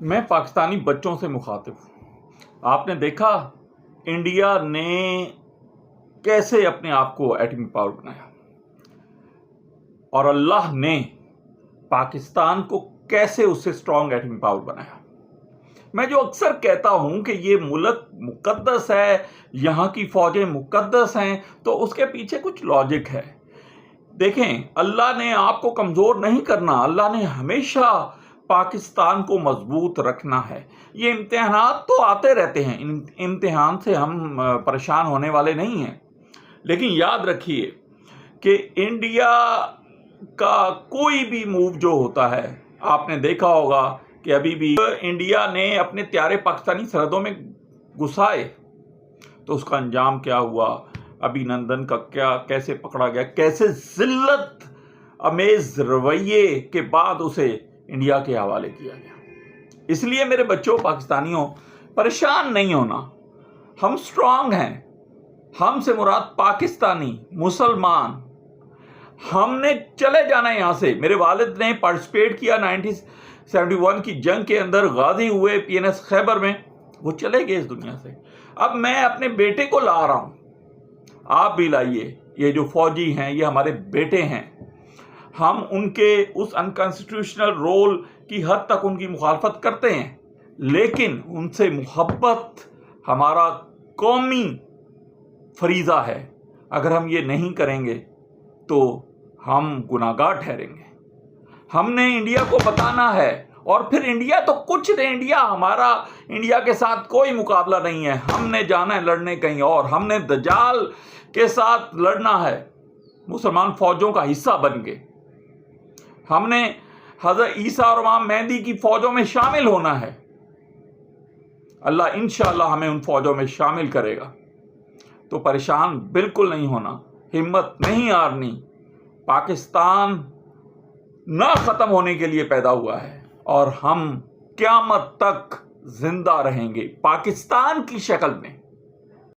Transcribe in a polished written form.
मैं पाकिस्तानी बच्चों से मुखातिब हूँ। आपने देखा इंडिया ने कैसे अपने आप को एटमी पावर बनाया और अल्लाह ने पाकिस्तान को कैसे उससे स्ट्रॉन्ग एटमी पावर बनाया। मैं जो अक्सर कहता हूं कि ये मुल्क मुकद्दस है, यहाँ की फौजें मुकद्दस हैं, तो उसके पीछे कुछ लॉजिक है। देखें, अल्लाह ने आपको कमज़ोर नहीं करना, अल्लाह ने हमेशा पाकिस्तान को मजबूत रखना है। ये इम्तिहानात तो आते रहते हैं, इन इम्तिहान से हम परेशान होने वाले नहीं हैं, लेकिन याद रखिए कि इंडिया का कोई भी मूव जो होता है, आपने देखा होगा कि अभी भी इंडिया ने अपने त्यारे पाकिस्तानी सरहदों में घुसाए तो उसका अंजाम क्या हुआ, अभिनंदन का कैसे पकड़ा गया, कैसे जिल्लत अमेज रवैये के बाद उसे इंडिया के हवाले किया गया। इसलिए मेरे बच्चों, पाकिस्तानियों, परेशान नहीं होना, हम स्ट्रांग हैं। हमसे मुराद पाकिस्तानी मुसलमान, हमने चले जाना है यहाँ से। मेरे वालिद ने पार्टिसिपेट किया 1971 की जंग के अंदर, गाजी हुए PNS खैबर में, वो चले गए इस दुनिया से। अब मैं अपने बेटे को ला रहा हूँ, आप भी लाइए। ये जो फौजी हैं ये हमारे बेटे हैं। हम उनके उस अनकॉन्स्टिट्यूशनल रोल की हद तक उनकी मुखालफत करते हैं, लेकिन उनसे मुहब्बत हमारा कौमी फरीज़ा है। अगर हम ये नहीं करेंगे तो हम गुनाहगार ठहरेंगे। हमने इंडिया को बताना है, और फिर इंडिया तो कुछ नहीं, इंडिया के साथ कोई मुकाबला नहीं है। हमने जाना है लड़ने कहीं और, हमने दज्जाल के साथ लड़ना है मुसलमान फौजों का हिस्सा बन के। हमने हज़रत ईसा और इमाम मेहदी की फौजों में शामिल होना है। अल्लाह इंशाअल्लाह हमें उन फौजों में शामिल करेगा। तो परेशान बिल्कुल नहीं होना, हिम्मत नहीं हारनी। पाकिस्तान ना ख़त्म होने के लिए पैदा हुआ है और हम क़यामत तक जिंदा रहेंगे पाकिस्तान की शक्ल में।